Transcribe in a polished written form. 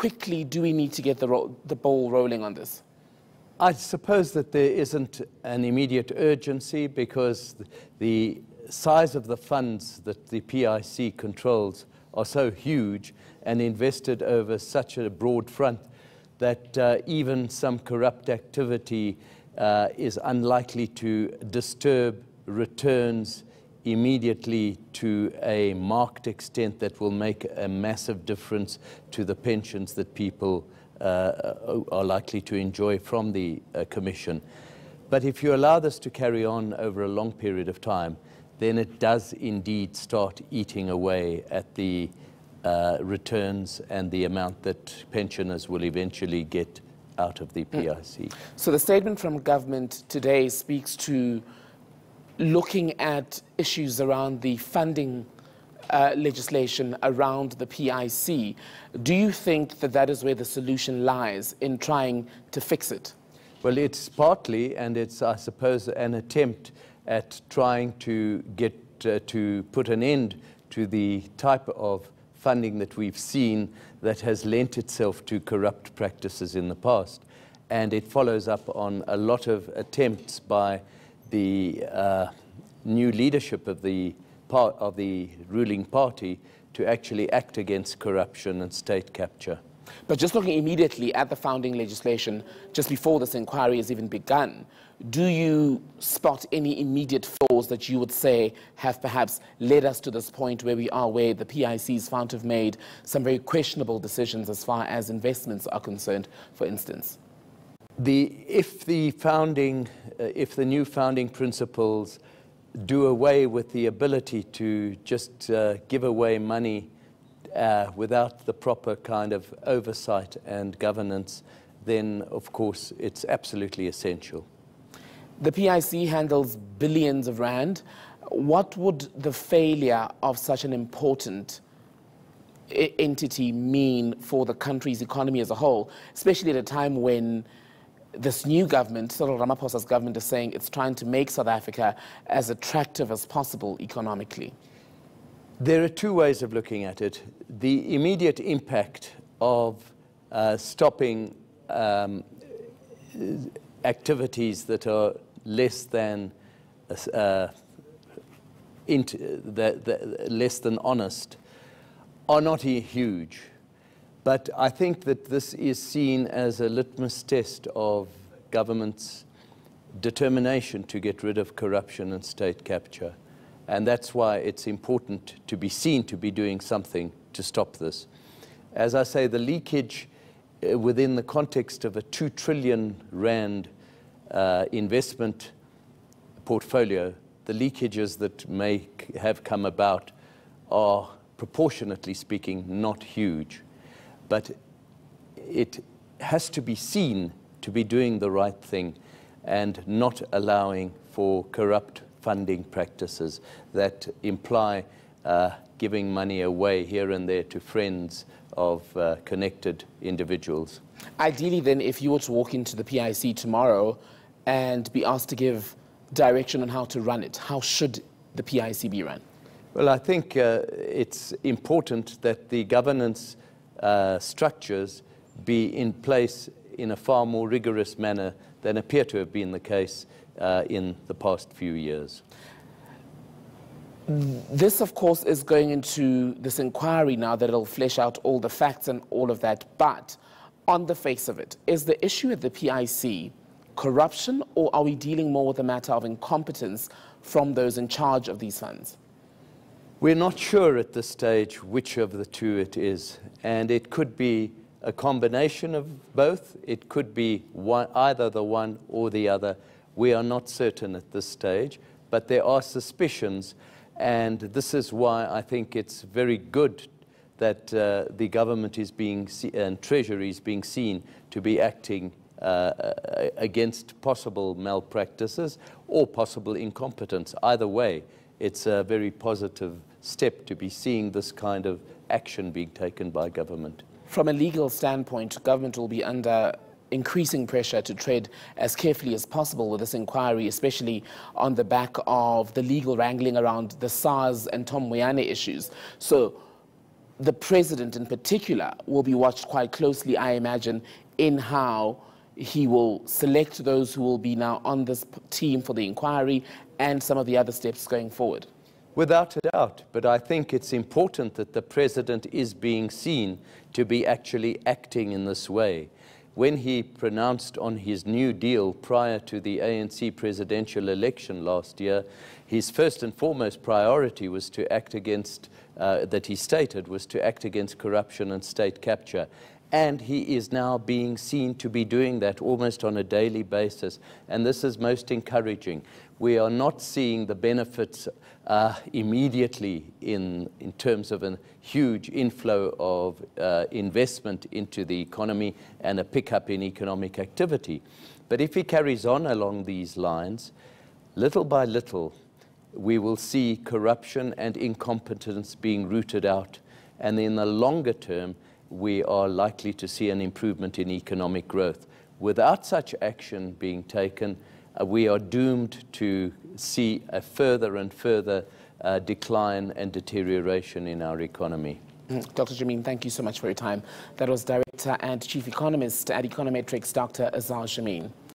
quickly do we need to get the ball rolling on this? I suppose that there isn't an immediate urgency because the size of the funds that the PIC controls are so huge and invested over such a broad front that even some corrupt activity is unlikely to disturb returns immediately to a marked extent that will make a massive difference to the pensions that people are likely to enjoy from the Commission. But if you allow this to carry on over a long period of time, then it does indeed start eating away at the returns and the amount that pensioners will eventually get out of the PIC. So the statement from government today speaks to looking at issues around the funding legislation around the PIC. Do you think that that is where the solution lies in trying to fix it? Well, it's partly, and it's, I suppose, an attempt at trying to get to put an end to the type of funding that we've seen that has lent itself to corrupt practices in the past. And it follows up on a lot of attempts by the new leadership of the ruling party to actually act against corruption and state capture. But just looking immediately at the founding legislation, just before this inquiry has even begun, do you spot any immediate flaws that you would say have perhaps led us to this point where we are, where the PIC is found to have made some very questionable decisions as far as investments are concerned, for instance? If the new founding principles do away with the ability to just give away money without the proper kind of oversight and governance, then of course it's absolutely essential. The PIC handles billions of rand. What would the failure of such an important entity mean for the country's economy as a whole, especially at a time when this new government, Cyril Ramaphosa's government, is saying it's trying to make South Africa as attractive as possible economically? There are two ways of looking at it. The immediate impact of stopping activities that are less than honest are not huge. But I think that this is seen as a litmus test of government's determination to get rid of corruption and state capture. And that's why it's important to be seen to be doing something to stop this. As I say, the leakage within the context of a 2 trillion rand investment portfolio, the leakages that may have come about are, proportionately speaking, not huge. But it has to be seen to be doing the right thing and not allowing for corrupt funding practices that imply giving money away here and there to friends of connected individuals. Ideally then, if you were to walk into the PIC tomorrow and be asked to give direction on how to run it, how should the PIC be run? Well, I think it's important that the governance structures be in place in a far more rigorous manner than appear to have been the case in the past few years. This, of course, is going into this inquiry now that it'll flesh out all the facts and all of that. But on the face of it, is the issue at the PIC corruption, or are we dealing more with a matter of incompetence from those in charge of these funds? We're not sure at this stage which of the two it is, and it could be a combination of both. It could be either the one or the other. We are not certain at this stage, but there are suspicions, and this is why I think it's very good that the government is being and Treasury is being seen to be acting against possible malpractices or possible incompetence. Either way, it's a very positive step to be seeing this kind of action being taken by government. From a legal standpoint, government will be under increasing pressure to tread as carefully as possible with this inquiry, especially on the back of the legal wrangling around the SARS and Tom Moyane issues. So the president in particular will be watched quite closely, I imagine, in how he will select those who will be now on this team for the inquiry and some of the other steps going forward. Without a doubt, but I think it's important that the president is being seen to be actually acting in this way. When he pronounced on his new deal prior to the ANC presidential election last year, his first and foremost priority was to act against, that he stated, was to act against corruption and state capture. And he is now being seen to be doing that almost on a daily basis. And this is most encouraging. We are not seeing the benefits immediately in terms of a huge inflow of investment into the economy and a pickup in economic activity. But if he carries on along these lines, little by little, we will see corruption and incompetence being rooted out. And in the longer term, we are likely to see an improvement in economic growth. Without such action being taken, we are doomed to see a further and further decline and deterioration in our economy. Dr. Jameen, thank you so much for your time. That was Director and Chief Economist at Econometrics, Dr. Azar Jameen.